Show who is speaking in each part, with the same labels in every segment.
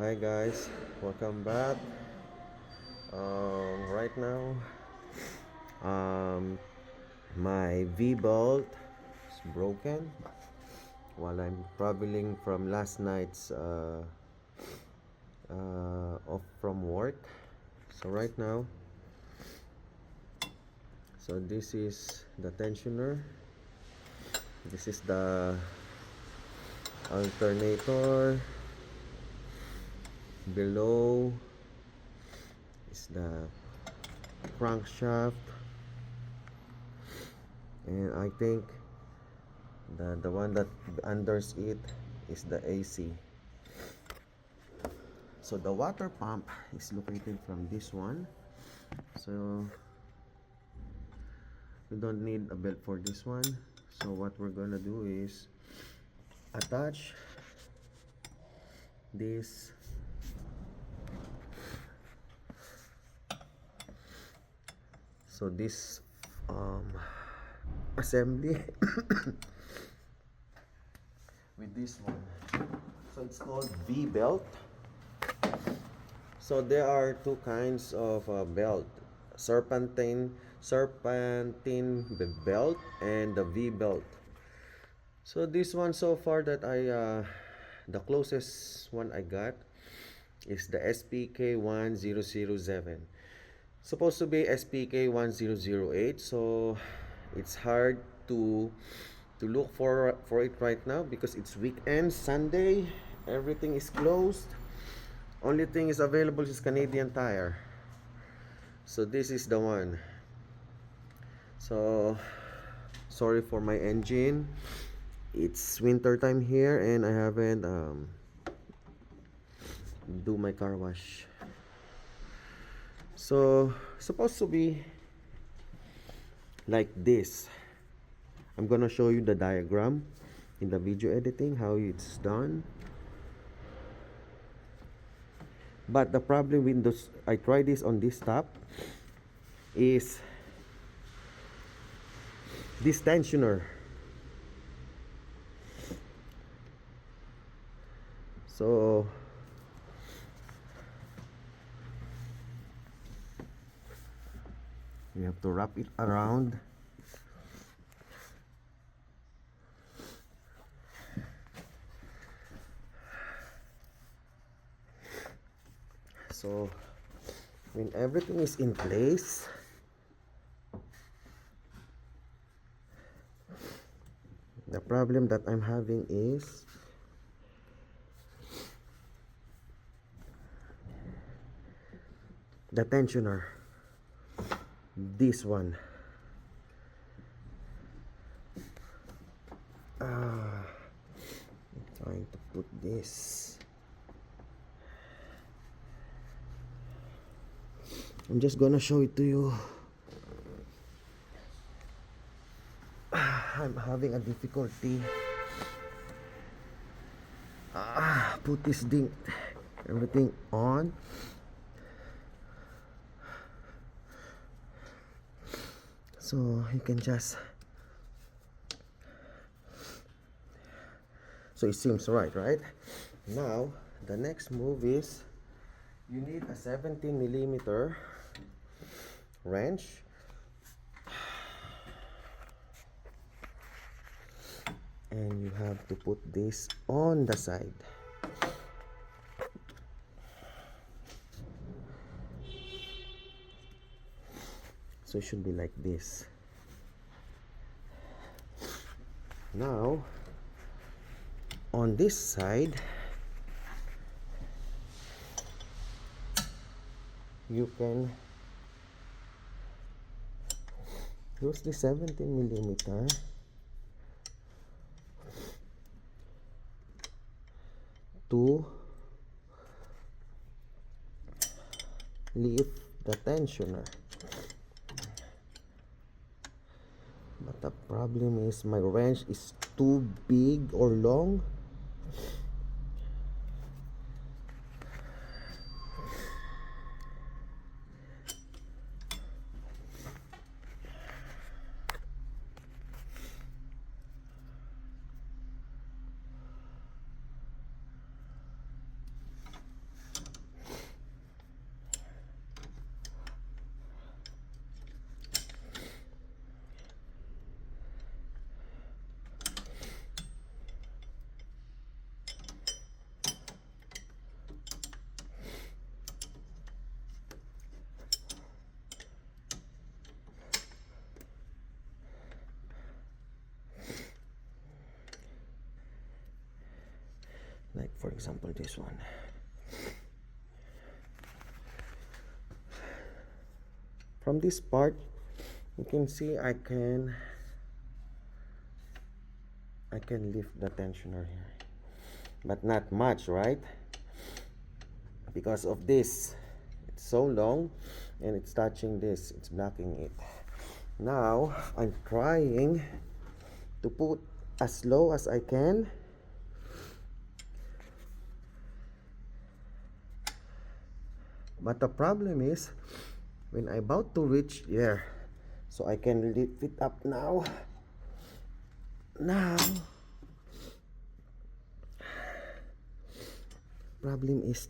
Speaker 1: Hi guys, welcome back. Right now, um, my V-Belt is broken while I'm traveling from last night's off from work. So right now, this is the tensioner. This is the alternator. Below is the crankshaft, and I think the one that under it is the AC. So the water pump is located from this one, so we don't need a belt for this one. So what we're gonna do is attach this this assembly with this one. So it's called V-belt. So there are two kinds of belt: serpentine belt and the V-belt. So this one so far that the closest one I got is the SPK 1007. Supposed to be SPK 1008, so it's hard to look for it right now because it's weekend, Sunday, everything is closed. Only thing is available is Canadian Tire. So this is the one. So sorry for my engine. It's winter time here and I haven't do my car wash. So supposed to be like this. I'm gonna show you the diagram in the video editing how it's done. But the problem with those, I tried this on this top, is this tensioner. So you have to wrap it around. So when everything is in place, the problem that I'm having is the tensioner, this one. I'm trying to put this. I'm just gonna show it to you. I'm having a difficulty put this thing everything on. So you can just, so it seems right now. The next move is you need a 17mm wrench, and you have to put this on the side. So it should be like this. Now on this side you can use the 17mm to lift the tensioner. But the problem is my wrench is too big or long. for example this one. From this part you can see I can lift the tensioner here, but not much, right? Because of this, it's so long and it's touching this, it's blocking it. Now I'm trying to put as low as I can. But the problem is when I'm about to reach there, so I can lift it up now. Problem is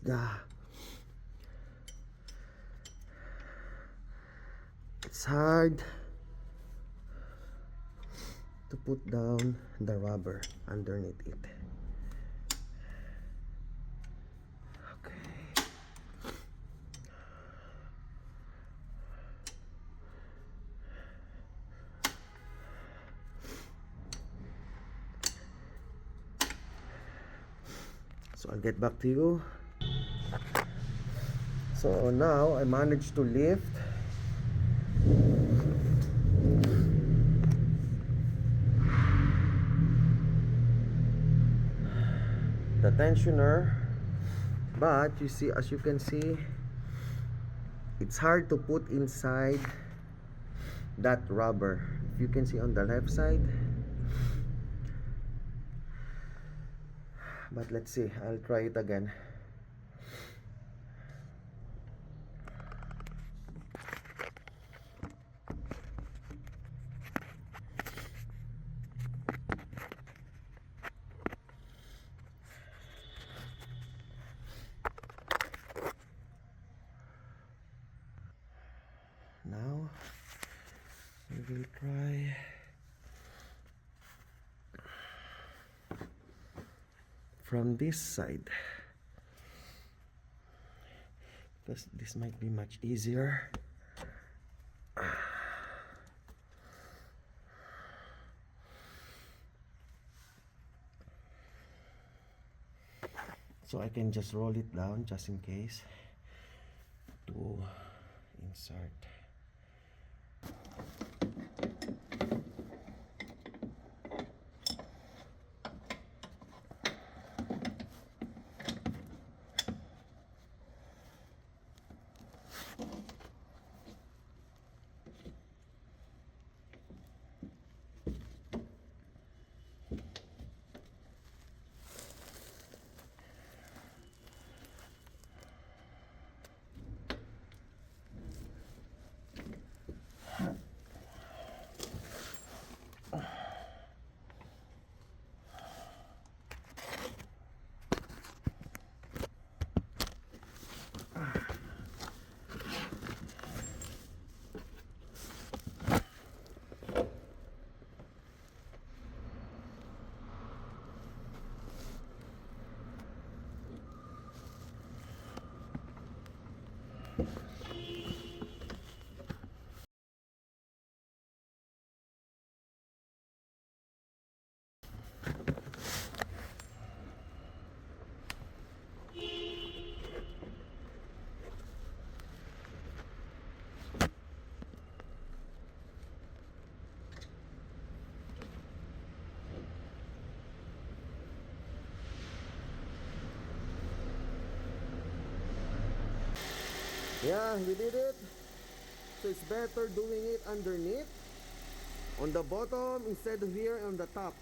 Speaker 1: it's hard to put down the rubber underneath it. Okay. So I'll get back to you. So now I managed to lift the tensioner, but you see, as you can see, it's hard to put inside that rubber. If you can see on the left side, but let's see, I'll try it again. Now we will try from this side, because this might be much easier. So I can just roll it down just in case to insert. Yeah, we did it. So it's better doing it underneath, on the bottom, instead of here on the top.